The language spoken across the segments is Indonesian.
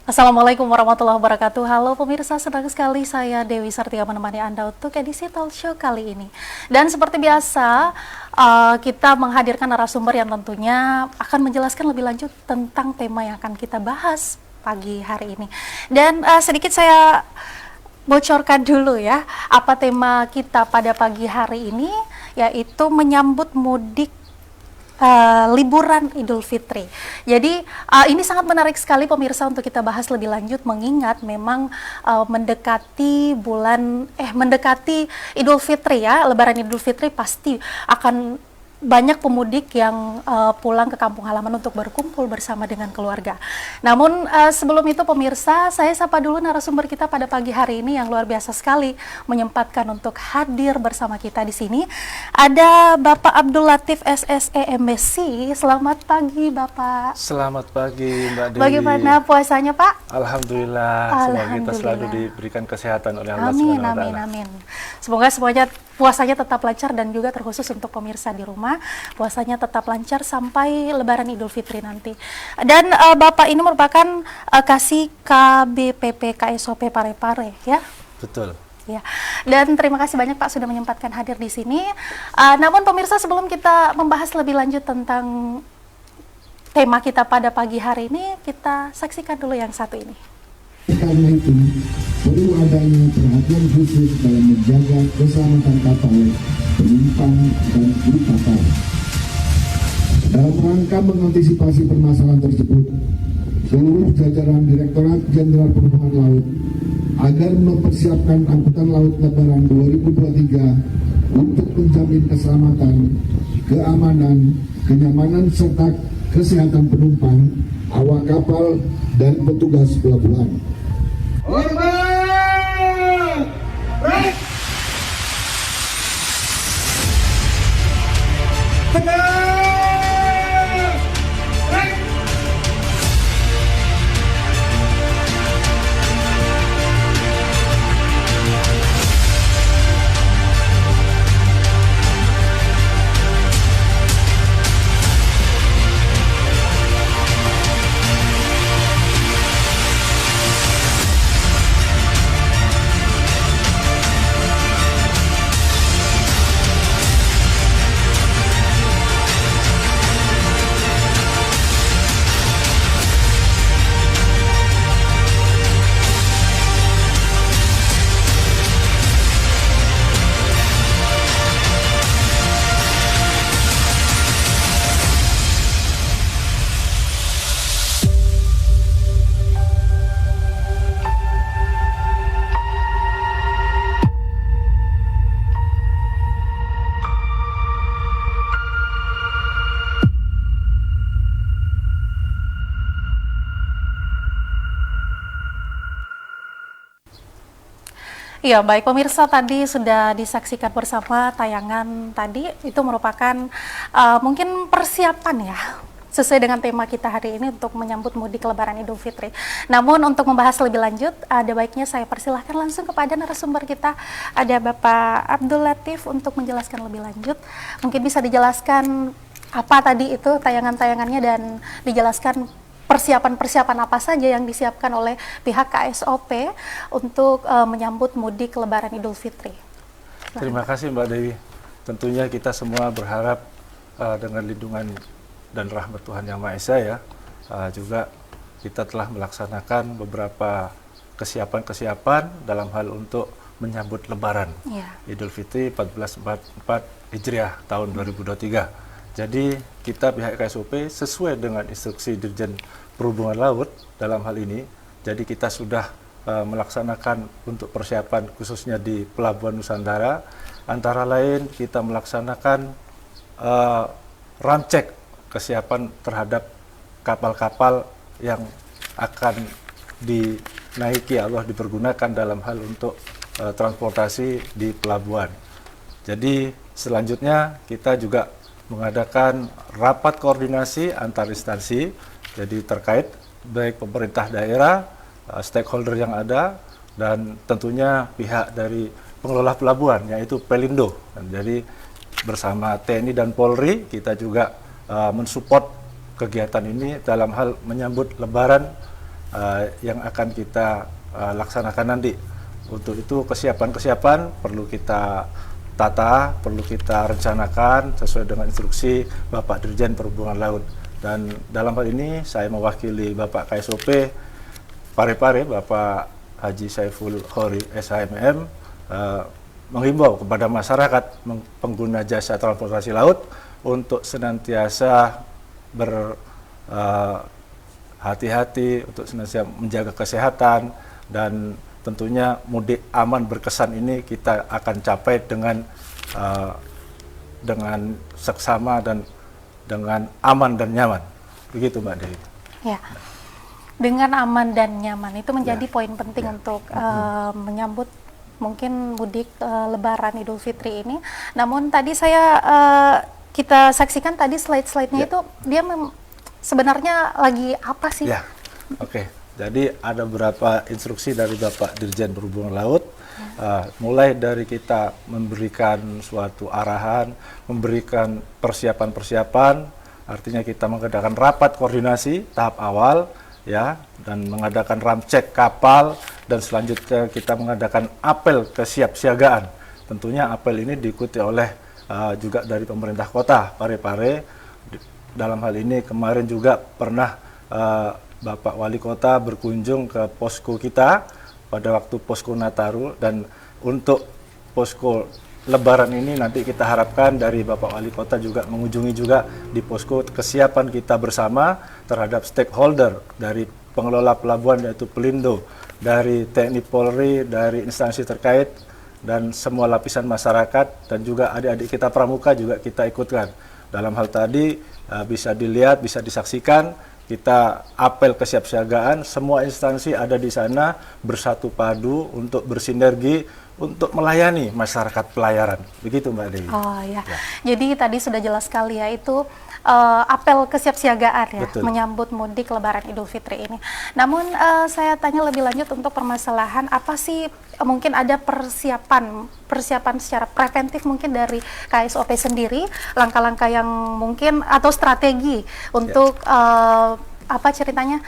Assalamualaikum warahmatullahi wabarakatuh. Halo pemirsa, senang sekali saya Dewi Sartia menemani Anda untuk edisi talk show kali ini. Dan seperti biasa, kita menghadirkan narasumber yang tentunya akan menjelaskan lebih lanjut tentang tema yang akan kita bahas pagi hari ini. Dan sedikit saya bocorkan dulu ya, apa tema kita pada pagi hari ini, yaitu menyambut mudik liburan Idul Fitri. Jadi ini sangat menarik sekali pemirsa untuk kita bahas lebih lanjut, mengingat memang mendekati Idul Fitri ya, Lebaran Idul Fitri pasti akan banyak pemudik yang pulang ke kampung halaman untuk berkumpul bersama dengan keluarga. Namun sebelum itu pemirsa, saya sapa dulu narasumber kita pada pagi hari ini yang luar biasa sekali menyempatkan untuk hadir bersama kita di sini. Ada Bapak Abdul Latif SSE MSc. Selamat pagi Bapak. Selamat pagi Mbak Dewi. Bagaimana puasanya Pak? Alhamdulillah. Semoga kita selalu diberikan kesehatan oleh Allah Amin, SWT. amin, amin. Semoga semuanya puasanya tetap lancar, dan juga terkhusus untuk pemirsa di rumah, puasanya tetap lancar sampai Lebaran Idul Fitri nanti. Dan Bapak ini merupakan Kasih KBPP KSOP Parepare ya? Betul. Ya, dan terima kasih banyak Pak sudah menyempatkan hadir di sini. Namun pemirsa, sebelum kita membahas lebih lanjut tentang tema kita pada pagi hari ini, kita saksikan dulu yang satu ini. Karena itu, perlu adanya perhatian khusus dalam menjaga keselamatan kapal, penumpang, dan kru kapal. Dalam rangka mengantisipasi permasalahan tersebut, seluruh jajaran Direktorat Jenderal Perhubungan Laut agar mempersiapkan angkutan laut Lebaran 2023 untuk menjamin keselamatan, keamanan, kenyamanan, serta kesehatan penumpang, awak kapal, dan petugas pelabuhan. Hormat! Break! Tegak! Break! Iya, baik pemirsa, tadi sudah disaksikan bersama tayangan tadi, itu merupakan mungkin persiapan ya, sesuai dengan tema kita hari ini untuk menyambut mudik Lebaran Idul Fitri. Namun untuk membahas lebih lanjut, ada baiknya saya persilahkan langsung kepada narasumber kita, ada Bapak Abdul Latif untuk menjelaskan lebih lanjut. Mungkin bisa dijelaskan apa tadi itu tayangan-tayangannya, dan dijelaskan persiapan-persiapan apa saja yang disiapkan oleh pihak KSOP untuk menyambut mudik Lebaran Idul Fitri. Terima kasih Mbak Dewi. Tentunya kita semua berharap dengan lindungan dan rahmat Tuhan Yang Maha Esa ya, juga kita telah melaksanakan beberapa kesiapan-kesiapan dalam hal untuk menyambut Lebaran Idul Fitri 1444 Hijriah tahun 2023. Jadi kita pihak KSOP sesuai dengan instruksi Dirjen Perhubungan Laut dalam hal ini, jadi kita sudah melaksanakan untuk persiapan khususnya di Pelabuhan Nusantara, antara lain kita melaksanakan ramcek kesiapan terhadap kapal-kapal yang akan dinaiki Allah dipergunakan dalam hal untuk transportasi di pelabuhan. Jadi selanjutnya kita juga mengadakan rapat koordinasi antar instansi, jadi terkait baik pemerintah daerah, stakeholder yang ada, dan tentunya pihak dari pengelola pelabuhan yaitu Pelindo. Dan jadi bersama TNI dan Polri kita juga mensupport kegiatan ini dalam hal menyambut Lebaran yang akan kita laksanakan nanti. Untuk itu kesiapan-kesiapan perlu kita tata, perlu kita rencanakan sesuai dengan instruksi Bapak Dirjen Perhubungan Laut. Dan dalam hal ini saya mewakili Bapak KSOP Parepare, Bapak Haji Saiful Khori SHMM, menghimbau kepada masyarakat pengguna jasa transportasi laut untuk senantiasa berhati-hati, untuk senantiasa menjaga kesehatan, dan tentunya mudik aman berkesan ini kita akan capai dengan seksama dan dengan aman dan nyaman. Begitu Mbak Dewi. Ya. Dengan aman dan nyaman itu menjadi poin penting untuk menyambut mungkin mudik Lebaran Idul Fitri ini. Namun tadi kita saksikan tadi slide-slide-nya itu dia sebenarnya lagi apa sih? Ya, oke. Jadi ada beberapa instruksi dari Bapak Dirjen Perhubungan Laut, mulai dari kita memberikan suatu arahan, memberikan persiapan-persiapan, artinya kita mengadakan rapat koordinasi tahap awal, ya, dan mengadakan ramcek kapal, dan selanjutnya kita mengadakan apel kesiapsiagaan. Tentunya apel ini diikuti oleh juga dari pemerintah kota Parepare. Dalam hal ini kemarin juga pernah Bapak Wali Kota berkunjung ke posko kita pada waktu posko Nataru, dan untuk posko Lebaran ini nanti kita harapkan dari Bapak Wali Kota juga mengunjungi juga di posko kesiapan kita bersama terhadap stakeholder dari pengelola pelabuhan yaitu Pelindo, dari TNI Polri, dari instansi terkait, dan semua lapisan masyarakat, dan juga adik-adik kita pramuka juga kita ikutkan. Dalam hal tadi bisa dilihat, bisa disaksikan, kita apel kesiapsiagaan, semua instansi ada di sana bersatu padu untuk bersinergi untuk melayani masyarakat pelayaran. Begitu Mbak Dewi. Oh ya. Jadi tadi sudah jelas sekali ya, itu apel kesiapsiagaan ya. Betul. Menyambut mudik Lebaran Idul Fitri ini. Namun saya tanya lebih lanjut untuk permasalahan apa sih, mungkin ada persiapan secara preventif mungkin dari KSOP sendiri, langkah-langkah yang mungkin atau strategi untuk apa ceritanya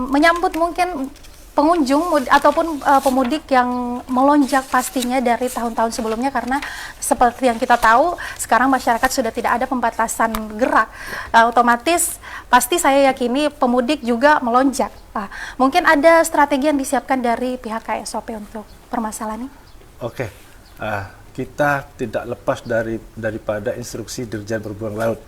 menyambut mungkin pengunjung ataupun pemudik yang melonjak pastinya dari tahun-tahun sebelumnya, karena seperti yang kita tahu sekarang masyarakat sudah tidak ada pembatasan gerak, otomatis pasti saya yakini pemudik juga melonjak. Mungkin ada strategi yang disiapkan dari pihak KSOP untuk permasalahan ini? Oke, kita tidak lepas daripada instruksi Dirjen Perhubungan Laut.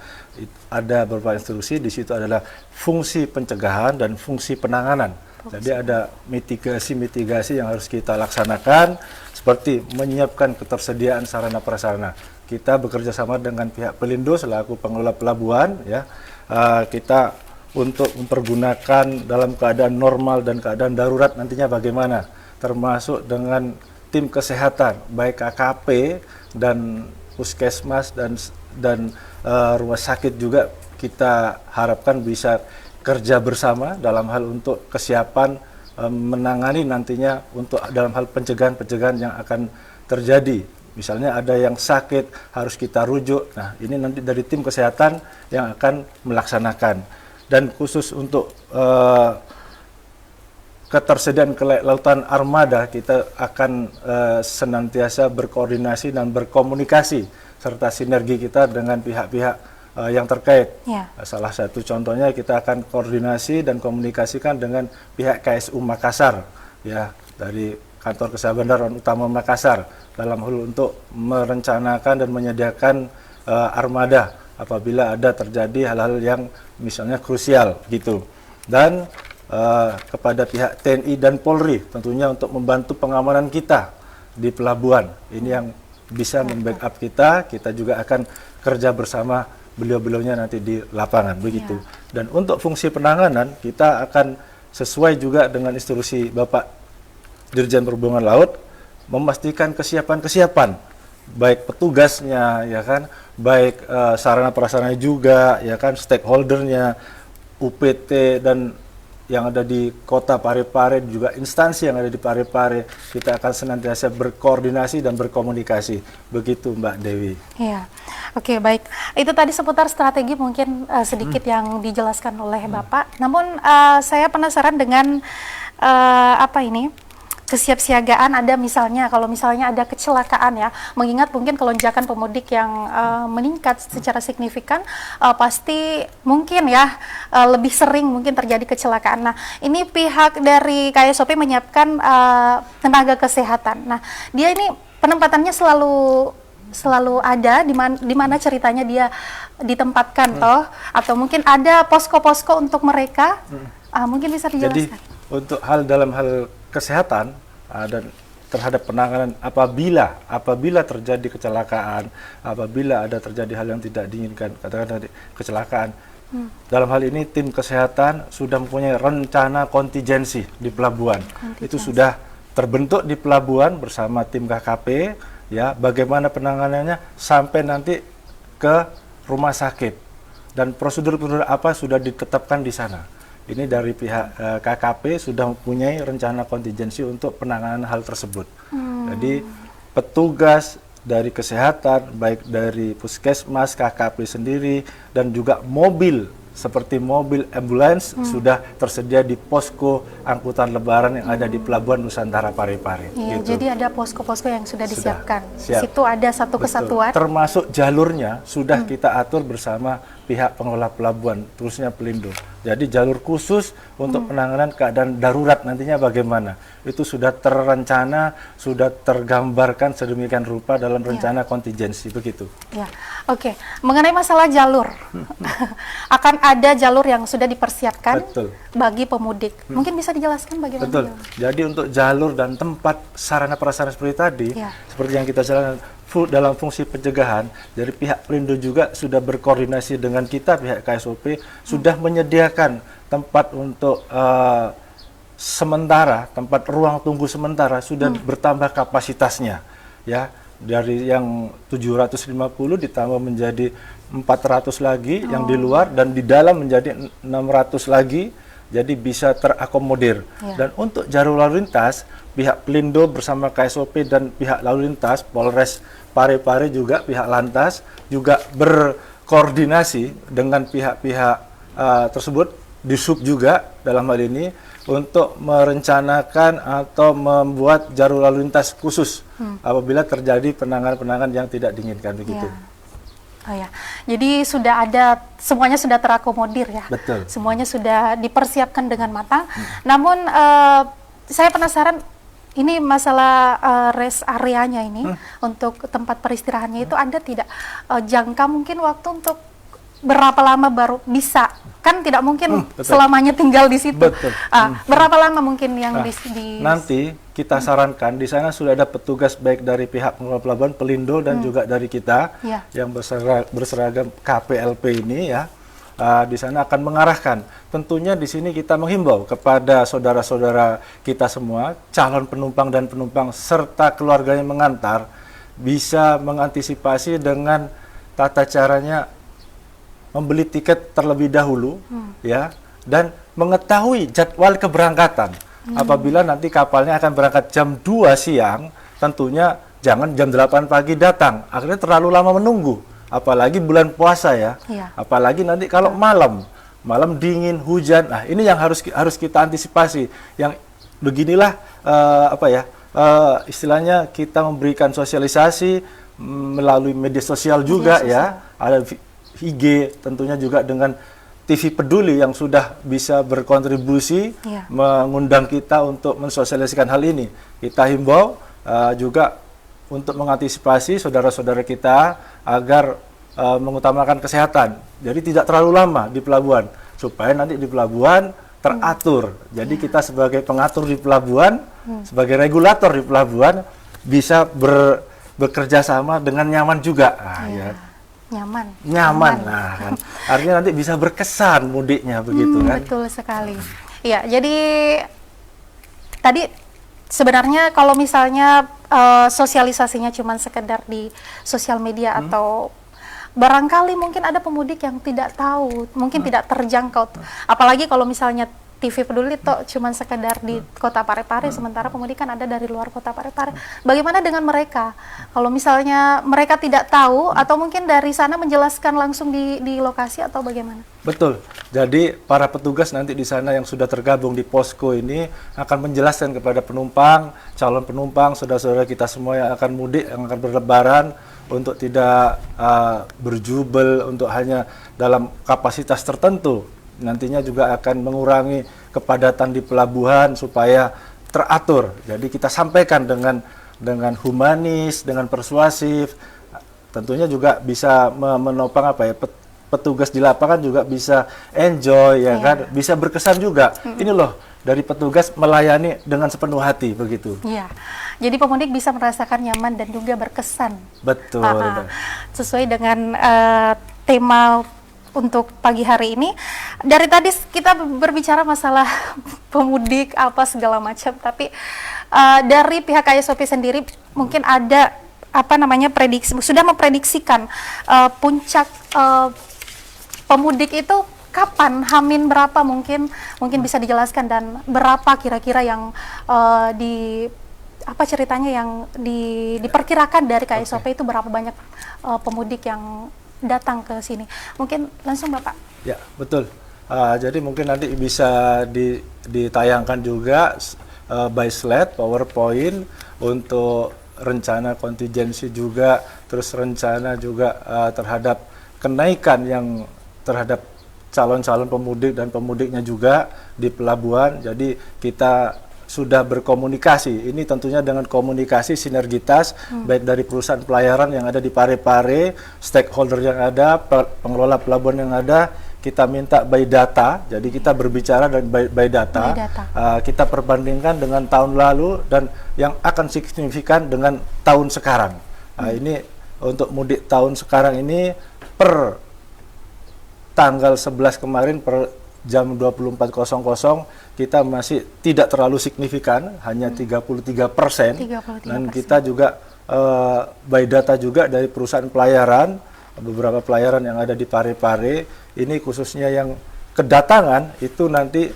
Ada beberapa instruksi, di situ adalah fungsi pencegahan dan fungsi penanganan. Jadi ada mitigasi yang harus kita laksanakan, seperti menyiapkan ketersediaan sarana prasarana. Kita bekerja sama dengan pihak Pelindo selaku pengelola pelabuhan, ya. Kita untuk mempergunakan dalam keadaan normal dan keadaan darurat nantinya bagaimana, termasuk dengan tim kesehatan, baik KKP dan puskesmas dan rumah sakit juga kita harapkan bisa kerja bersama dalam hal untuk kesiapan menangani nantinya untuk dalam hal pencegahan yang akan terjadi. Misalnya ada yang sakit harus kita rujuk. Nah, ini nanti dari tim kesehatan yang akan melaksanakan. Dan khusus untuk ketersediaan kelautan armada, kita akan senantiasa berkoordinasi dan berkomunikasi serta sinergi kita dengan pihak-pihak yang terkait. Salah satu contohnya kita akan koordinasi dan komunikasikan dengan pihak KSU Makassar, ya, dari Kantor Kesabandaran Utama Makassar dalam hal untuk merencanakan dan menyediakan armada apabila ada terjadi hal-hal yang misalnya krusial gitu. Dan kepada pihak TNI dan Polri tentunya untuk membantu pengamanan kita di pelabuhan. Ini yang bisa membackup kita juga akan kerja bersama beliau-beliaunya nanti di lapangan, begitu. Dan untuk fungsi penanganan kita akan sesuai juga dengan instruksi Bapak Dirjen Perhubungan Laut, memastikan kesiapan baik petugasnya, ya kan, baik sarana prasarana juga, ya kan, stakeholdernya, UPT dan yang ada di kota Parepare, juga instansi yang ada di Parepare, kita akan senantiasa berkoordinasi dan berkomunikasi. Begitu Mbak Dewi. Iya, oke, baik. Itu tadi seputar strategi mungkin sedikit yang dijelaskan oleh Bapak. Namun saya penasaran dengan kesiapsiagaan ada misalnya, kalau misalnya ada kecelakaan ya, mengingat mungkin kelonjakan pemudik yang meningkat secara signifikan, pasti mungkin ya lebih sering mungkin terjadi kecelakaan. Nah, ini pihak dari KSOP menyiapkan tenaga kesehatan. Nah, dia ini penempatannya selalu ada di mana ceritanya dia ditempatkan toh, atau mungkin ada posko-posko untuk mereka. Mungkin bisa dijelaskan. Jadi untuk dalam hal kesehatan dan terhadap penanganan apabila terjadi kecelakaan, apabila ada terjadi hal yang tidak diinginkan, katakan tadi kecelakaan. Dalam hal ini tim kesehatan sudah mempunyai rencana kontingensi di pelabuhan. Itu sudah terbentuk di pelabuhan bersama tim KKP, ya, bagaimana penanganannya sampai nanti ke rumah sakit, dan prosedur-prosedur apa sudah ditetapkan di sana. Ini dari pihak KKP sudah mempunyai rencana kontingensi untuk penanganan hal tersebut. Jadi petugas dari kesehatan, baik dari puskesmas, KKP sendiri, dan juga mobil seperti mobil ambulans sudah tersedia di posko angkutan lebaran yang ada di Pelabuhan Nusantara Parepare. Iya, gitu. jadi ada posko-posko yang sudah disiapkan. Siap. Di situ ada satu kesatuan. Termasuk jalurnya sudah kita atur bersama pihak pengelola pelabuhan, terusnya Pelindo. Jadi jalur khusus untuk penanganan keadaan darurat nantinya bagaimana. Itu sudah terencana, sudah tergambarkan sedemikian rupa dalam rencana kontingensi, begitu. Ya, oke. Mengenai masalah jalur, akan ada jalur yang sudah dipersiapkan bagi pemudik. Mungkin bisa dijelaskan bagaimana? Betul. Jadi untuk jalur dan tempat sarana prasarana seperti tadi, seperti yang kita jalankan dalam fungsi pencegahan, dari pihak Pelindo juga sudah berkoordinasi dengan kita, pihak KSOP, sudah menyediakan tempat untuk sementara, tempat ruang tunggu sementara, sudah bertambah kapasitasnya, ya, dari yang 750 ditambah menjadi 400 lagi yang di luar, dan di dalam menjadi 600 lagi, jadi bisa terakomodir. Dan untuk jalur lalu lintas, pihak Pelindo bersama KSOP dan pihak lalu lintas, Polres Parepare juga, pihak Lantas juga berkoordinasi dengan pihak-pihak tersebut, Disub juga dalam hal ini, untuk merencanakan atau membuat jalur lalu lintas khusus apabila terjadi penanganan-penanganan yang tidak diinginkan, begitu. Oh ya, jadi sudah ada, semuanya sudah terakomodir ya. Betul. Semuanya sudah dipersiapkan dengan matang. Namun saya penasaran, ini masalah rest areanya ini, untuk tempat peristirahatnya itu ada tidak jangka mungkin waktu untuk berapa lama baru bisa? Kan tidak mungkin selamanya tinggal di situ. Berapa lama mungkin yang nanti kita sarankan di sana sudah ada petugas baik dari pihak pengelola pelabuhan Pelindo dan juga dari kita yang berseragam KPLP ini, ya. Di sana akan mengarahkan. Tentunya di sini kita menghimbau kepada saudara-saudara kita semua, calon penumpang dan penumpang serta keluarganya mengantar, bisa mengantisipasi dengan tata caranya membeli tiket terlebih dahulu, ya, dan mengetahui jadwal keberangkatan. Apabila nanti kapalnya akan berangkat jam 2 siang, tentunya jangan jam 8 pagi datang. Akhirnya terlalu lama menunggu. Apalagi bulan puasa, ya. Apalagi nanti kalau malam dingin, hujan. Nah, ini yang harus kita antisipasi. Yang beginilah istilahnya kita memberikan sosialisasi melalui media sosial juga, ya. Ada IG tentunya juga dengan TV Peduli yang sudah bisa berkontribusi mengundang kita untuk mensosialisasikan hal ini. Kita himbau juga untuk mengantisipasi saudara-saudara kita agar mengutamakan kesehatan. Jadi tidak terlalu lama di pelabuhan, supaya nanti di pelabuhan teratur. Jadi kita sebagai pengatur di pelabuhan, sebagai regulator di pelabuhan, bisa bekerja sama dengan nyaman juga. Nyaman. Nah, kan. Artinya nanti bisa berkesan mudiknya, begitu kan? Betul sekali. Iya, jadi tadi sebenarnya kalau misalnya sosialisasinya cuma sekedar di sosial media atau barangkali mungkin ada pemudik yang tidak tahu, mungkin tidak terjangkau. Apalagi kalau misalnya TV Peduli toh cuman sekedar di Kota Parepare, sementara pemudik kan ada dari luar Kota Parepare. Bagaimana dengan mereka? Kalau misalnya mereka tidak tahu atau mungkin dari sana menjelaskan langsung di lokasi atau bagaimana? Betul. Jadi para petugas nanti di sana yang sudah tergabung di posko ini akan menjelaskan kepada penumpang, calon penumpang, saudara-saudara kita semua yang akan mudik, yang akan berlebaran, untuk tidak berjubel untuk hanya dalam kapasitas tertentu. Nantinya juga akan mengurangi kepadatan di pelabuhan supaya teratur. Jadi kita sampaikan dengan humanis, dengan persuasif. Tentunya juga bisa menopang petugas di lapangan juga bisa enjoy ya kan, bisa berkesan juga. Ini loh dari petugas melayani dengan sepenuh hati begitu. Iya. Jadi pemudik bisa merasakan nyaman dan juga berkesan. Betul. Sesuai dengan tema untuk pagi hari ini. Dari tadi kita berbicara masalah pemudik apa segala macam, tapi dari pihak KSOP sendiri mungkin ada prediksi, sudah memprediksikan puncak pemudik itu kapan, Hamin berapa mungkin bisa dijelaskan, dan berapa kira-kira yang ceritanya yang diperkirakan dari KSOP itu berapa banyak pemudik yang datang ke sini? Mungkin langsung Bapak. Ya, betul. Jadi mungkin nanti bisa ditayangkan juga by slide, PowerPoint untuk rencana kontingensi juga, terus rencana juga terhadap kenaikan yang terhadap calon-calon pemudik dan pemudiknya juga di pelabuhan. Jadi kita sudah berkomunikasi, ini tentunya dengan komunikasi sinergitas baik dari perusahaan pelayaran yang ada di Parepare, stakeholder yang ada, pengelola pelabuhan yang ada. Kita minta by data, jadi kita berbicara dan by data. Kita perbandingkan dengan tahun lalu dan yang akan signifikan dengan tahun sekarang. Ini untuk mudik tahun sekarang ini per tanggal 11 kemarin per jam 24.00 kita masih tidak terlalu signifikan, hanya 33%. Dan kita juga by data juga dari perusahaan pelayaran, beberapa pelayaran yang ada di Parepare, ini khususnya yang kedatangan itu nanti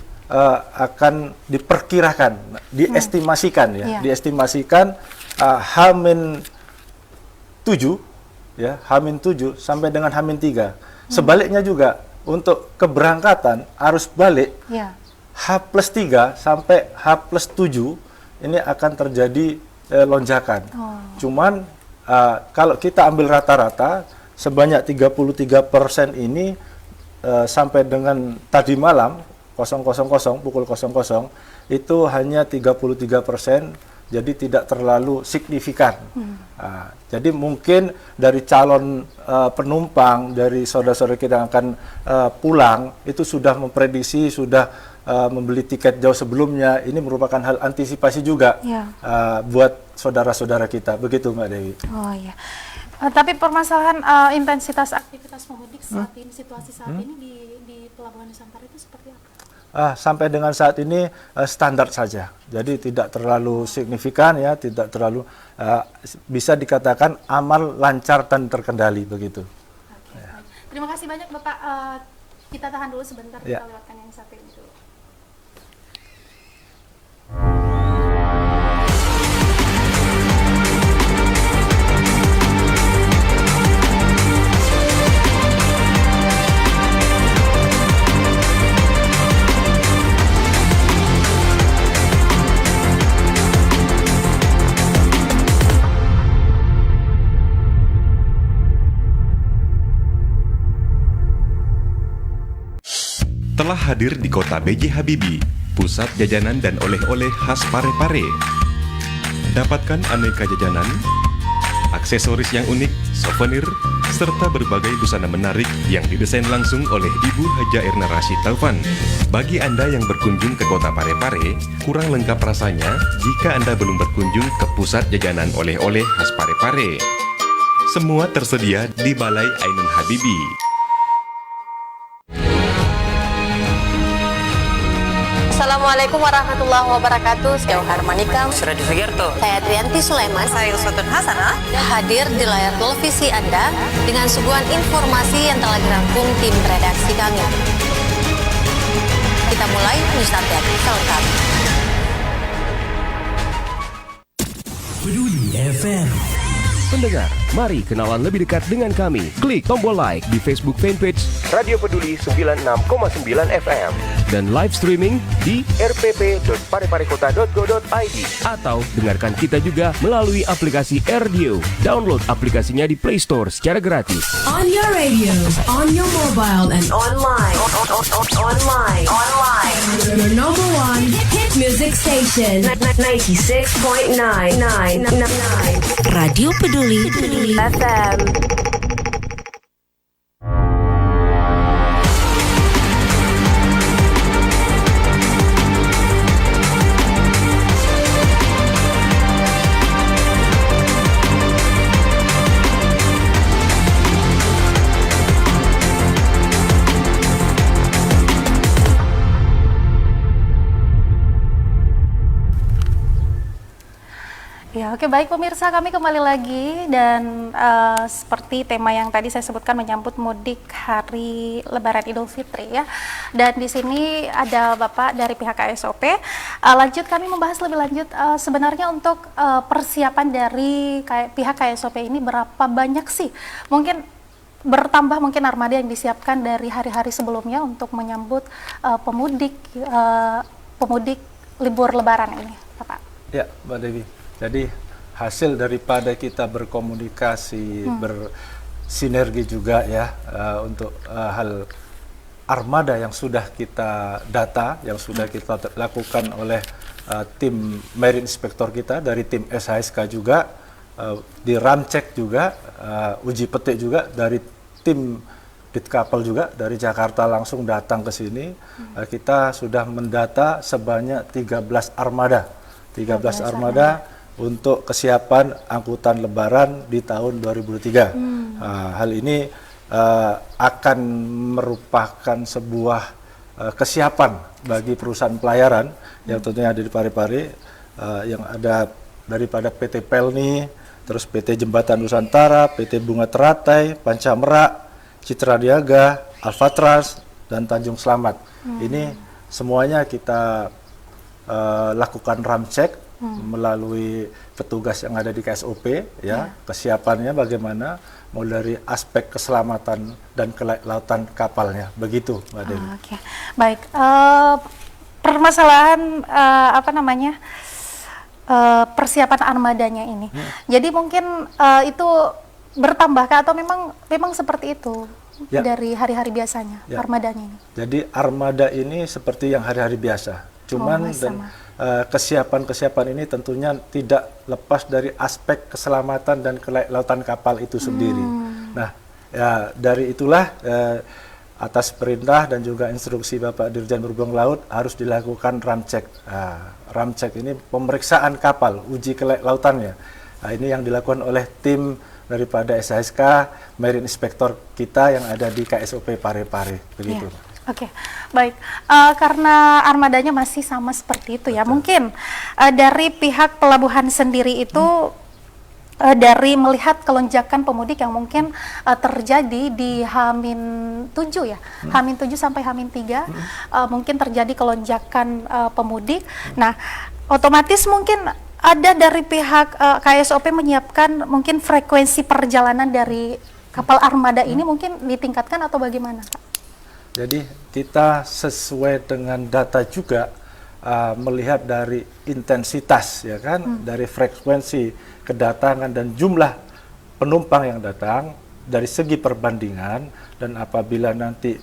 akan diperkirakan, diestimasikan diestimasikan H-7 ya, H-7 sampai dengan H-3. Sebaliknya juga untuk keberangkatan arus balik H+3 sampai H+7 ini akan terjadi lonjakan. Cuman kalau kita ambil rata-rata sebanyak 33% ini sampai dengan tadi malam pukul 00 itu hanya 33%, jadi tidak terlalu signifikan. Jadi mungkin dari calon penumpang, dari saudara-saudara kita yang akan pulang, itu sudah memprediksi, sudah membeli tiket jauh sebelumnya. Ini merupakan hal antisipasi juga buat saudara-saudara kita. Begitu Mbak Dewi. Oh iya. Tapi permasalahan intensitas aktivitas pemudik saat ini, situasi saat ini di Pelabuhan Nusantara itu seperti apa? Sampai dengan saat ini standar saja, jadi tidak terlalu signifikan ya, tidak terlalu bisa dikatakan aman, lancar dan terkendali begitu. Terima kasih banyak Bapak. Kita tahan dulu sebentar, kita lewatkan yang satu ini dulu. Telah hadir di kota B.J. Habibie, pusat jajanan dan oleh-oleh khas Parepare. Dapatkan aneka jajanan, aksesoris yang unik, souvenir, serta berbagai busana menarik yang didesain langsung oleh Ibu Haja Erna Rashid Taufan. Bagi Anda yang berkunjung ke kota Parepare, kurang lengkap rasanya jika Anda belum berkunjung ke pusat jajanan oleh-oleh khas Parepare. Semua tersedia di Balai Ainun Habibie. Assalamualaikum warahmatullahi wabarakatuh. Saya Harmanikam, Suradi Sugierto, saya Trianti Sulaiman, saya Uswatun Hasanah, hadir di layar televisi Anda dengan suguhan informasi yang telah dirangkum tim redaksi kami. kita mulai news update selengkapnya. Peduli FM. Pendengar, mari kenalan lebih dekat dengan kami. Klik tombol like di Facebook fanpage Radio Peduli 96,9 FM dan live streaming di rpp.pareparekota.go.id atau dengarkan kita juga melalui aplikasi RDO. Download aplikasinya di Play Store secara gratis. On your radio, on your mobile, and Online. your number one hit music station, 96.9. Radio Peduli FM. Ya, oke, baik pemirsa, kami kembali lagi dan seperti tema yang tadi saya sebutkan menyambut mudik hari Lebaran Idul Fitri ya. Dan di sini ada Bapak dari pihak KSOP. Lanjut kami membahas lebih lanjut sebenarnya untuk persiapan dari pihak KSOP ini berapa banyak sih? Mungkin bertambah mungkin armada yang disiapkan dari hari-hari sebelumnya untuk menyambut pemudik libur Lebaran ini, Bapak. Ya, Mbak Dewi. Jadi hasil daripada kita berkomunikasi, bersinergi juga ya untuk hal armada yang sudah kita data, yang sudah kita lakukan oleh tim Marine Inspector kita dari tim SHSK juga, di ramcek juga, uji petik juga dari tim Ditkapal juga dari Jakarta langsung datang ke sini. Kita sudah mendata sebanyak 13 armada. 13 armada untuk kesiapan angkutan lebaran di tahun 2003. Hal ini akan merupakan sebuah kesiapan bagi perusahaan pelayaran yang tentunya ada di Parepare, yang ada daripada PT Pelni, terus PT Jembatan Nusantara, PT Bunga Teratai, Panca Merak, Citra Niaga, Alfatras, dan Tanjung Selamat. Ini semuanya kita lakukan ramcek melalui petugas yang ada di KSOP ya, kesiapannya bagaimana mulai dari aspek keselamatan dan kelautan kapalnya, begitu Mbak Dewi. Oke. Baik, permasalahan persiapan armadanya ini. Jadi mungkin itu bertambah atau memang seperti itu dari hari-hari biasanya armadanya ini. Jadi armada ini seperti yang hari-hari biasa. Cuman kesiapan ini tentunya tidak lepas dari aspek keselamatan dan kelautan kapal itu sendiri. Nah, ya, dari itulah atas perintah dan juga instruksi Bapak Dirjen Perhubungan Laut harus dilakukan ramcek. Ramcek ini pemeriksaan kapal, uji kelautannya. Nah, ini yang dilakukan oleh tim daripada SHSK, Marine Inspector kita yang ada di KSOP Parepare, begitu. Yeah. Oke, baik. Karena armadanya masih sama seperti itu ya, mungkin dari pihak pelabuhan sendiri itu dari melihat kelonjakan pemudik yang mungkin terjadi di H-7 ya, H-7 sampai H-3 mungkin terjadi kelonjakan pemudik. Nah, otomatis mungkin ada dari pihak KSOP menyiapkan mungkin frekuensi perjalanan dari kapal armada ini mungkin ditingkatkan atau bagaimana, Pak? Jadi kita sesuai dengan data juga melihat dari intensitas ya kan, dari frekuensi kedatangan dan jumlah penumpang yang datang dari segi perbandingan, dan apabila nanti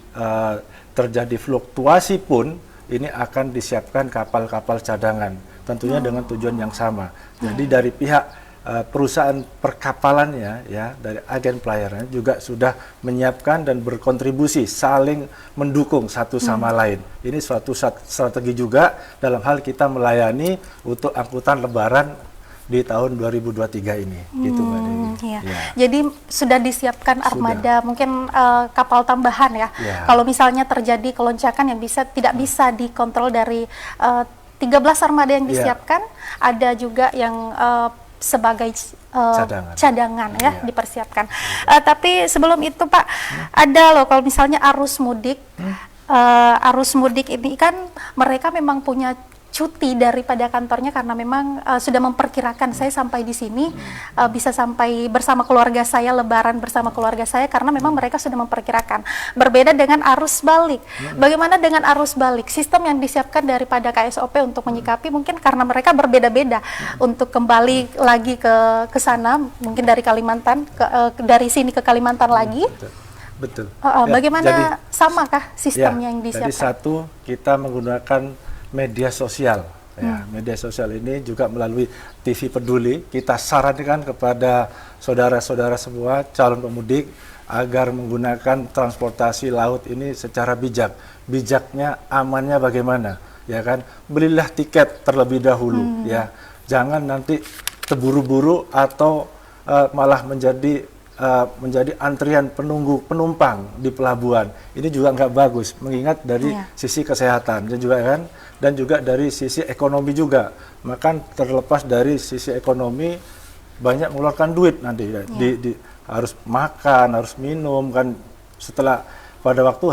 terjadi fluktuasi pun ini akan disiapkan kapal-kapal cadangan tentunya dengan tujuan yang sama. Jadi dari pihak perusahaan perkapalannya ya, dari agen pelayaran juga sudah menyiapkan dan berkontribusi saling mendukung satu sama lain. Ini suatu strategi juga dalam hal kita melayani untuk angkutan lebaran di tahun 2023 ini, gitu Mbak Dewi. Iya. Ya. Jadi sudah disiapkan armada, mungkin kapal tambahan ya. Kalau misalnya terjadi keloncakan yang tidak bisa dikontrol dari 13 armada yang disiapkan, ada juga yang sebagai cadangan ya, dipersiapkan. Tapi sebelum itu Pak, ada loh kalau misalnya arus mudik arus mudik ini kan mereka memang punya cuti daripada kantornya karena memang sudah memperkirakan saya sampai di sini bisa sampai bersama keluarga saya, lebaran bersama keluarga saya, karena memang mereka sudah memperkirakan. Berbeda dengan arus balik. Bagaimana dengan arus balik? Sistem yang disiapkan daripada KSOP untuk menyikapi mungkin karena mereka berbeda-beda untuk kembali lagi ke sana, mungkin dari Kalimantan dari sini ke Kalimantan lagi. Betul. Bagaimana, jadi, samakah sistemnya yang jadi disiapkan? satu, kita menggunakan media sosial. Ya, media sosial ini juga melalui TV Peduli, kita sarankan kepada saudara-saudara semua calon pemudik agar menggunakan transportasi laut ini secara bijak. Bijaknya, amannya bagaimana? Ya kan, belilah tiket terlebih dahulu. Ya, jangan nanti terburu-buru atau malah menjadi antrian penunggu penumpang di pelabuhan. Ini juga nggak bagus, mengingat dari sisi kesehatan dan juga dari sisi ekonomi juga. Maka terlepas dari sisi ekonomi, banyak mengeluarkan duit nanti harus makan, harus minum kan, setelah pada waktu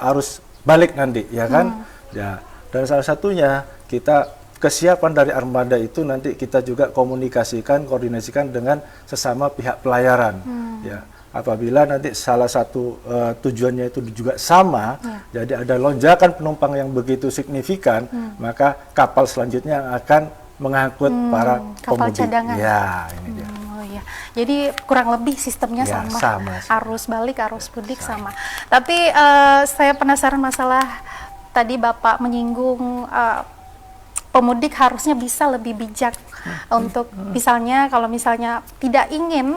harus balik nanti, ya kan? Ya, dan salah satunya kita kesiapan dari armada itu nanti kita juga koordinasikan dengan sesama pihak pelayaran. Ya, apabila nanti salah satu tujuannya itu juga sama, jadi ada lonjakan penumpang yang begitu signifikan, maka kapal selanjutnya akan mengangkut para kapal pemudik. cadangan. Ya, ini dia. Ya. Jadi kurang lebih sistemnya sama. Arus balik, arus mudik sama. Tapi saya penasaran masalah tadi Bapak menyinggung pemudik harusnya bisa lebih bijak untuk misalnya kalau misalnya tidak ingin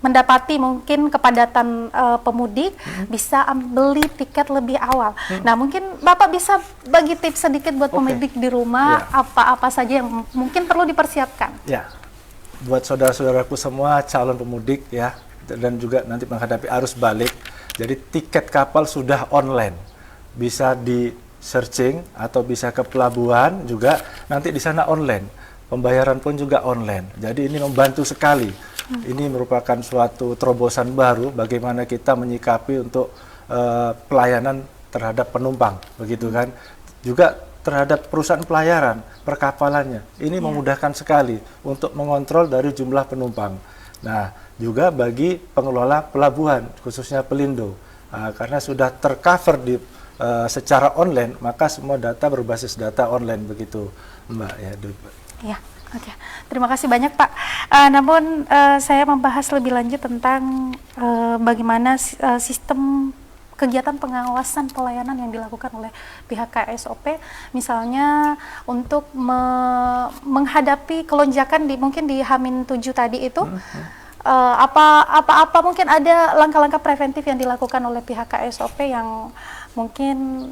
mendapati mungkin kepadatan pemudik, bisa beli tiket lebih awal. Nah, mungkin Bapak bisa bagi tips sedikit buat pemudik di rumah, apa-apa saja yang mungkin perlu dipersiapkan. Ya, buat saudara-saudaraku semua calon pemudik ya, dan juga nanti menghadapi arus balik, jadi tiket kapal sudah online, bisa di searching atau bisa ke pelabuhan juga, nanti di sana online, pembayaran pun juga online. Jadi ini membantu sekali. Ini merupakan suatu terobosan baru bagaimana kita menyikapi untuk pelayanan terhadap penumpang, begitu kan? Juga terhadap perusahaan pelayaran, perkapalannya. Ini memudahkan sekali untuk mengontrol dari jumlah penumpang. Nah, juga bagi pengelola pelabuhan, khususnya Pelindo, karena sudah tercover di secara online, maka semua data berbasis data online, begitu Mbak ya. Ya, oke. Terima kasih banyak Pak. Namun saya membahas lebih lanjut tentang bagaimana sistem kegiatan pengawasan pelayanan yang dilakukan oleh pihak KSOP, misalnya untuk menghadapi kelonjakan mungkin di H-7 tadi itu. Apa mungkin ada langkah-langkah preventif yang dilakukan oleh pihak KSOP yang mungkin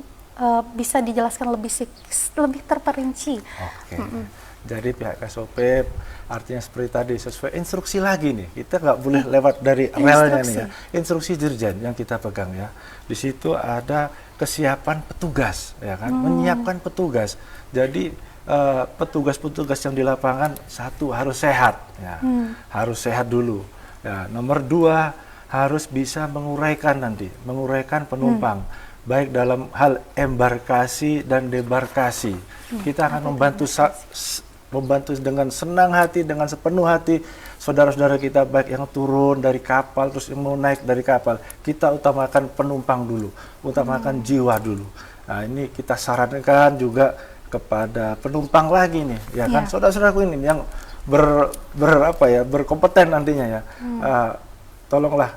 bisa dijelaskan lebih terperinci? Oke. Jadi pihak KSOP artinya seperti tadi, sesuai instruksi lagi nih, kita nggak boleh lewat dari relnya nih ya. Instruksi dirjen yang kita pegang ya. Di situ ada kesiapan petugas, ya kan, menyiapkan petugas. Jadi petugas-petugas yang di lapangan, satu harus sehat, ya, harus sehat dulu. Ya, nomor dua harus bisa menguraikan penumpang, baik dalam hal embarkasi dan debarkasi. Kita akan membantu dengan senang hati, dengan sepenuh hati saudara-saudara kita, baik yang turun dari kapal terus yang mau naik dari kapal. Kita utamakan penumpang dulu, utamakan jiwa dulu. Nah, ini kita sarankan juga kepada penumpang lagi nih, ya kan, saudara-saudaraku ini yang berkompeten nantinya ya. Tolonglah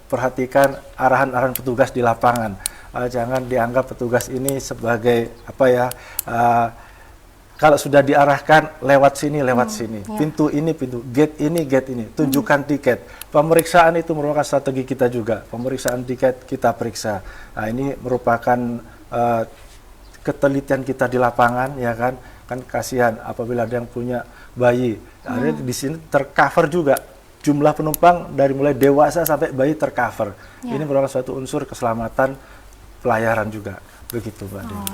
perhatikan arahan-arahan petugas di lapangan. Jangan dianggap petugas ini sebagai kalau sudah diarahkan lewat sini, pintu ini, gate ini, tunjukkan tiket. Pemeriksaan itu merupakan strategi kita juga. Pemeriksaan tiket kita periksa. Nah, ini merupakan ketelitian kita di lapangan, ya kan kasihan apabila ada yang punya bayi. Ada di sini tercover juga jumlah penumpang dari mulai dewasa sampai bayi tercover. Ini merupakan suatu unsur keselamatan pelayaran juga, begitu Mbak Dewi.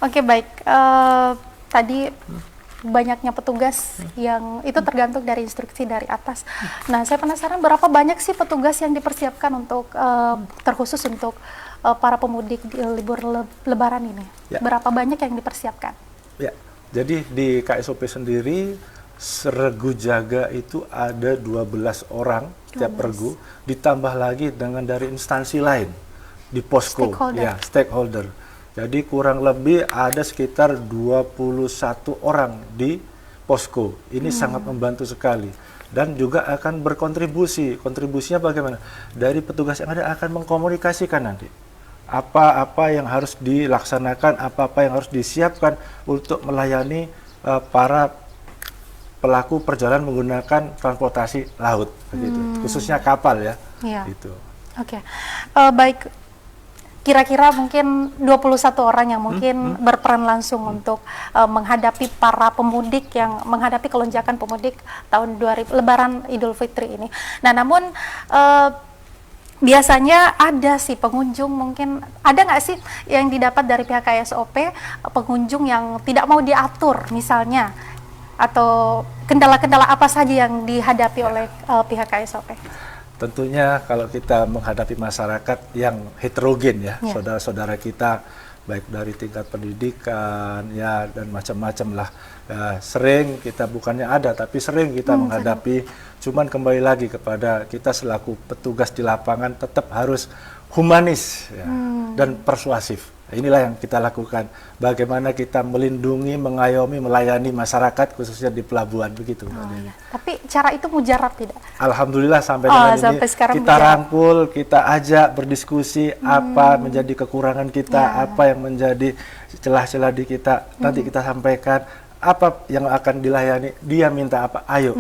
Oke, baik. Tadi banyaknya petugas yang itu tergantung dari instruksi dari atas. Nah, saya penasaran berapa banyak sih petugas yang dipersiapkan untuk terkhusus untuk para pemudik di libur Lebaran ini? Ya. Berapa banyak yang dipersiapkan? Ya, jadi di KSOP sendiri regu jaga itu ada 12 orang setiap regu, ditambah lagi dengan dari instansi lain di posko, stakeholder. Jadi kurang lebih ada sekitar 21 orang di posko. Ini sangat membantu sekali. Dan juga akan berkontribusi. Kontribusinya bagaimana? Dari petugas yang ada akan mengkomunikasikan nanti. Apa-apa yang harus dilaksanakan, apa-apa yang harus disiapkan untuk melayani para pelaku perjalanan menggunakan transportasi laut. Begitu. Khususnya kapal ya. Gitu. Oke. Baik. Kira-kira mungkin 21 orang yang mungkin berperan langsung untuk menghadapi para pemudik yang menghadapi kelonjakan pemudik tahun 2000 Lebaran Idul Fitri ini. Nah, namun biasanya ada sih pengunjung, mungkin ada nggak sih yang didapat dari pihak KSOP pengunjung yang tidak mau diatur misalnya, atau kendala-kendala apa saja yang dihadapi oleh pihak KSOP? Tentunya kalau kita menghadapi masyarakat yang heterogen ya, saudara-saudara kita baik dari tingkat pendidikan ya dan macam-macam lah. Sering kita bukannya ada tapi sering kita menghadapi, cuman kembali lagi kepada kita selaku petugas di lapangan tetap harus humanis ya, dan persuasif. Inilah yang kita lakukan. Bagaimana kita melindungi, mengayomi, melayani masyarakat khususnya di pelabuhan begitu. Ya. Tapi cara itu mujarab tidak? Alhamdulillah sampai dengan ini kita rangkul, kita ajak berdiskusi apa menjadi kekurangan kita, apa yang menjadi celah-celah di kita. Nanti kita sampaikan apa yang akan dilayani, dia minta apa, ayo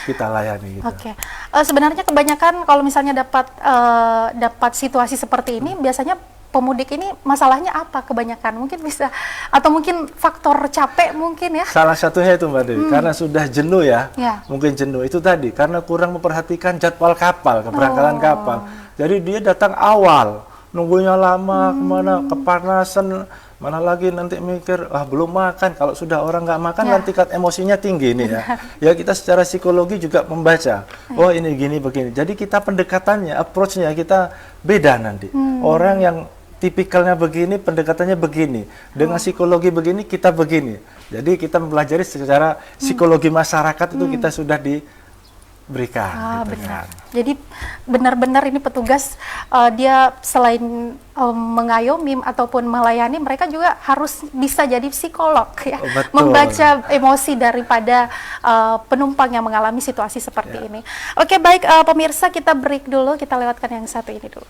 kita layani. Gitu. Oke. Sebenarnya kebanyakan kalau misalnya dapat situasi seperti ini, biasanya pemudik ini masalahnya apa kebanyakan? Mungkin bisa, atau mungkin faktor capek mungkin ya? Salah satunya itu Mbak Dewi, karena sudah jenuh ya, mungkin jenuh itu tadi, karena kurang memperhatikan jadwal kapal, keberangkatan kapal. Jadi dia datang awal, nunggunya lama, kemana, kepanasan, mana lagi nanti mikir, belum makan. Kalau sudah orang nggak makan, kan tingkat emosinya tinggi nih ya. Ya kita secara psikologi juga membaca, oh ini gini begini. Jadi kita pendekatannya, approach-nya kita beda nanti. Orang yang tipikalnya begini, pendekatannya begini. Dengan psikologi begini, kita begini. Jadi kita mempelajari secara psikologi masyarakat itu kita sudah diberikan. Gitu benar. Kan. Jadi benar-benar ini petugas dia selain mengayomi ataupun melayani, mereka juga harus bisa jadi psikolog ya. Membaca emosi daripada penumpang yang mengalami situasi seperti ini. Oke, baik pemirsa, kita break dulu, kita lewatkan yang satu ini dulu.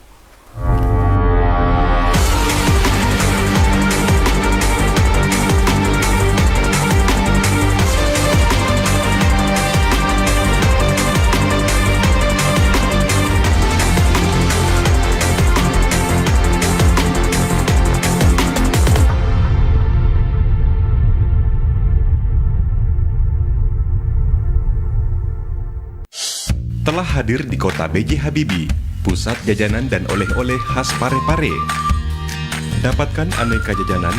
Telah hadir di kota B.J. Habibie, pusat jajanan dan oleh-oleh khas Parepare. Dapatkan aneka jajanan,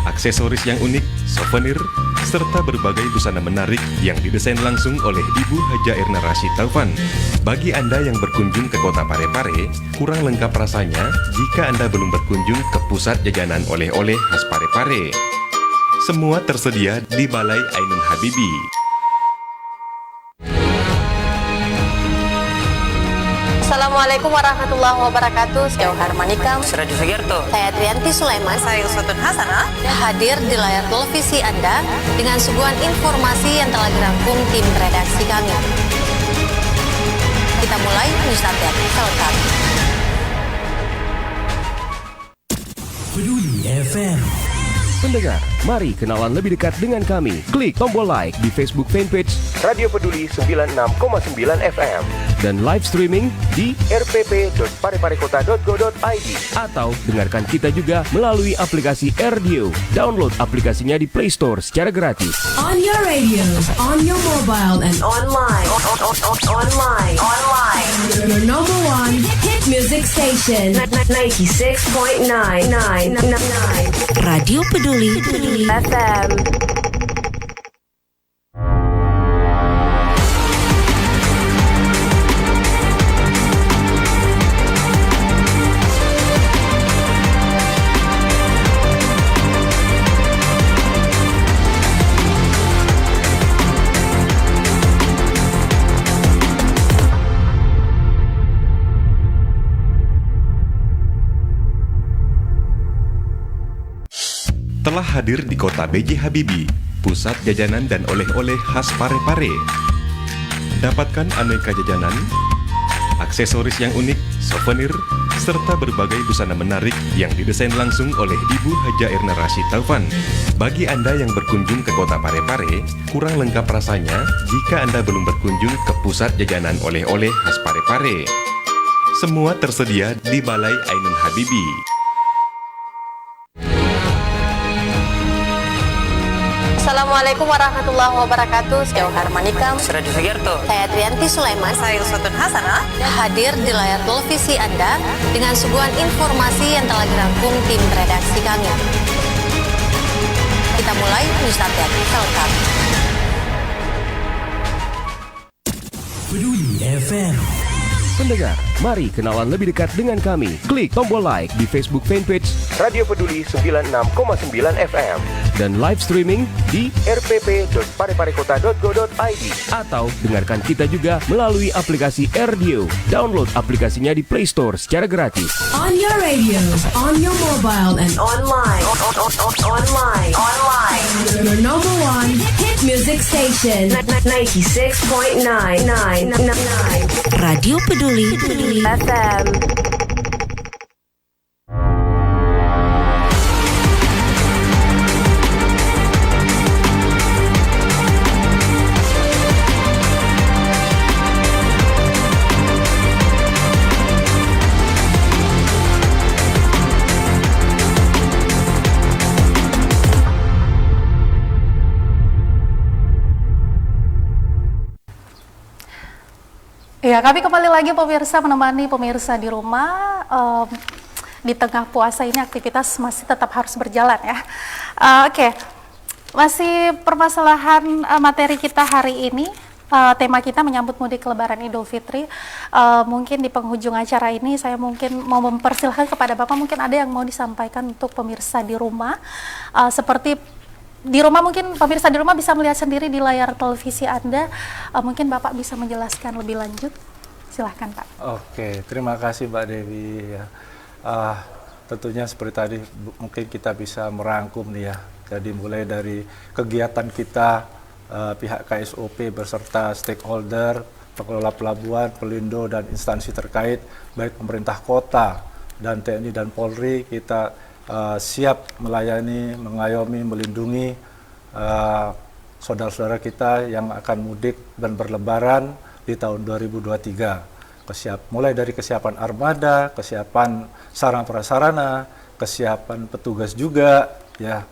aksesoris yang unik, souvenir, serta berbagai busana menarik yang didesain langsung oleh Ibu Haja Erna Rashid Taufan. Bagi Anda yang berkunjung ke kota Parepare, kurang lengkap rasanya jika Anda belum berkunjung ke pusat jajanan oleh-oleh khas Parepare. Semua tersedia di Balai Ainun Habibie. Assalamualaikum warahmatullahi wabarakatuh. Saya Ohar Manikam. Suradi Sugiarto. Saya Trianti Sulaiman. Saya Uswatun Hasanah. Hadir di layar televisi Anda dengan suguhan informasi yang telah dirangkum tim redaksi kami. Kita mulai news update selengkap. Peduli FM. Pendengar, mari kenalan lebih dekat dengan kami. Klik tombol like di Facebook fanpage Radio Peduli 96,9 FM dan live streaming di rpp.pareparekota.go.id atau dengarkan kita juga melalui aplikasi RDio. Download aplikasinya di Play Store secara gratis. On your radio, on your mobile, and online. Online. Your number one hit music station. 96.9. Radio Peduli FM. telah hadir di kota B.J. Habibie, pusat jajanan dan oleh-oleh khas Parepare. Dapatkan aneka jajanan, aksesoris yang unik, souvenir, serta berbagai busana menarik yang didesain langsung oleh Ibu Haja Erna Rashid Taufan. Bagi Anda yang berkunjung ke kota Parepare, kurang lengkap rasanya jika Anda belum berkunjung ke pusat jajanan oleh-oleh khas Parepare. Semua tersedia di Balai Ainun Habibie. Assalamualaikum warahmatullahi wabarakatuh. Saya Harmanika. Suradi Sugiarto. Saya Trianti Sulaiman. Saya Sultan Hasanah. Hadir di layar televisi Anda dengan suguhan informasi yang telah dirangkum tim redaksi kami. Kita mulai news update selengkap. Peduli FM. Pendengar, mari kenalan lebih dekat dengan kami. Klik tombol like di Facebook fanpage Radio Peduli 96,9 FM dan live streaming di rpp.pareparekota.go.id atau dengarkan kita juga melalui aplikasi RDO. Download aplikasinya di Play Store secara gratis. On your radio, on your mobile, and online. Your number one hit music station. 96.9. Radio Peduli FM. Ya, kami kembali lagi pemirsa menemani pemirsa di rumah. Di tengah puasa ini aktivitas masih tetap harus berjalan ya. Oke, masih permasalahan materi kita hari ini. Tema kita menyambut mudik Lebaran Idul Fitri. Mungkin di penghujung acara ini saya mungkin mau mempersilahkan kepada Bapak, mungkin ada yang mau disampaikan untuk pemirsa di rumah. Seperti di rumah, mungkin pemirsa di rumah bisa melihat sendiri di layar televisi Anda. Mungkin Bapak bisa menjelaskan lebih lanjut. Silahkan Pak. Oke, terima kasih Mbak Dewi. Ya. Tentunya seperti tadi mungkin kita bisa merangkum nih ya. Jadi mulai dari kegiatan kita pihak KSOP beserta stakeholder, pengelola pelabuhan, pelindo dan instansi terkait, baik pemerintah kota dan TNI dan Polri, kita siap melayani, mengayomi, melindungi saudara-saudara kita yang akan mudik dan berlebaran di tahun 2023. Mulai dari kesiapan armada, kesiapan sarana prasarana, kesiapan petugas juga, ya.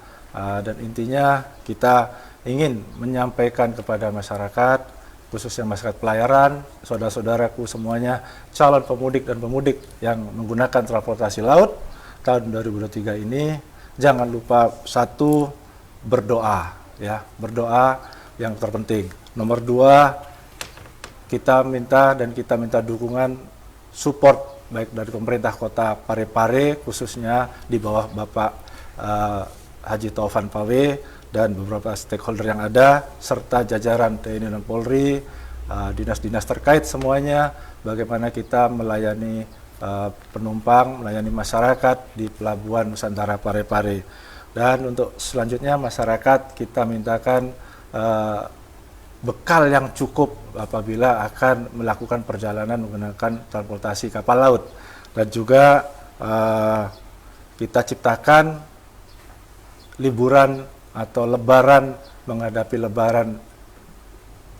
Dan intinya kita ingin menyampaikan kepada masyarakat, khususnya masyarakat pelayaran, saudara-saudaraku semuanya, calon pemudik dan pemudik yang menggunakan transportasi laut tahun 2023 ini, jangan lupa satu, berdoa ya, berdoa yang terpenting. Nomor dua, kita minta dukungan support baik dari pemerintah kota Parepare, khususnya di bawah Bapak Haji Taufan Pawe dan beberapa stakeholder yang ada, serta jajaran TNI dan Polri, dinas-dinas terkait semuanya, bagaimana kita melayani penumpang, melayani masyarakat di Pelabuhan Nusantara Parepare. Dan untuk selanjutnya masyarakat kita mintakan bekal yang cukup apabila akan melakukan perjalanan menggunakan transportasi kapal laut. Dan juga kita ciptakan liburan atau lebaran, menghadapi lebaran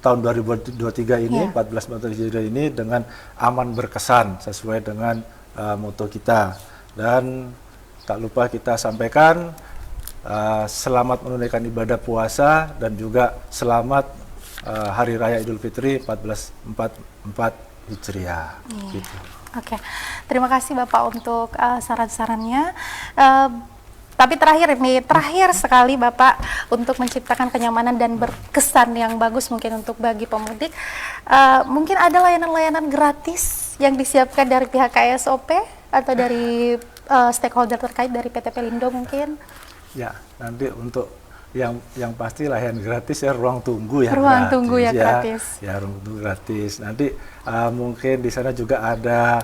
tahun 2023 ini, 14 Hijriah ini dengan aman berkesan sesuai dengan moto kita. Dan tak lupa kita sampaikan selamat menunaikan ibadah puasa dan juga selamat Hari Raya Idul Fitri 1444 Hijriah. Gitu. Oke, terima kasih Bapak untuk saran-sarannya. Tapi terakhir sekali Bapak, untuk menciptakan kenyamanan dan berkesan yang bagus mungkin untuk bagi pemudik, mungkin ada layanan-layanan gratis yang disiapkan dari pihak KSOP atau dari stakeholder terkait dari PT Pelindo mungkin? Ya, nanti untuk yang pasti layanan gratis ya, ruang tunggu ya Ruang gratis, tunggu ya gratis. Ya, ruang tunggu gratis. Nanti mungkin di sana juga ada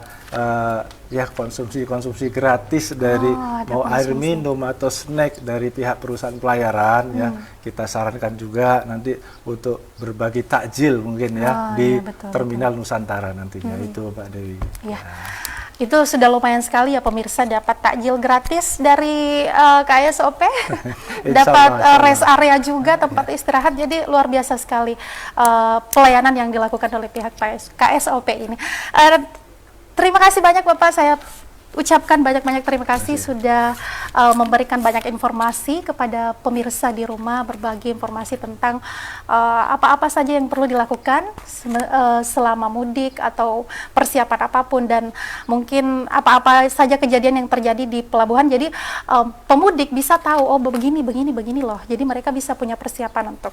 ya konsumsi gratis dari ada mau air konsumsi. minum atau snack dari pihak perusahaan pelayaran ya. Kita sarankan juga nanti untuk berbagi takjil mungkin ya di ya, betul, Terminal Nusantara nantinya itu Mbak Dewi. Ya. Itu sudah lumayan sekali ya pemirsa, dapat takjil gratis dari KSOP, dapat rest area juga, tempat istirahat, jadi luar biasa sekali pelayanan yang dilakukan oleh pihak KSOP ini. Terima kasih banyak Bapak, saya ucapkan banyak-banyak terima kasih sudah memberikan banyak informasi kepada pemirsa di rumah, berbagi informasi tentang apa-apa saja yang perlu dilakukan selama mudik atau persiapan apapun, dan mungkin apa-apa saja kejadian yang terjadi di pelabuhan. Jadi pemudik bisa tahu, oh begini loh. Jadi mereka bisa punya persiapan untuk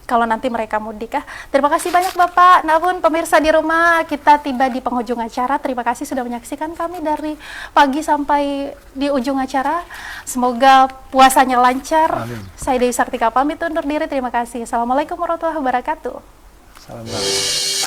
kalau nanti mereka mudik ya. Terima kasih banyak Bapak. Namun pemirsa di rumah, kita tiba di penghujung acara. Terima kasih sudah menyaksikan kami dari pagi sampai di ujung acara. Semoga puasanya lancar. Amin. Saya Dewi Sartika pamit undur diri. Terima kasih. Assalamualaikum warahmatullahi wabarakatuh. Salam.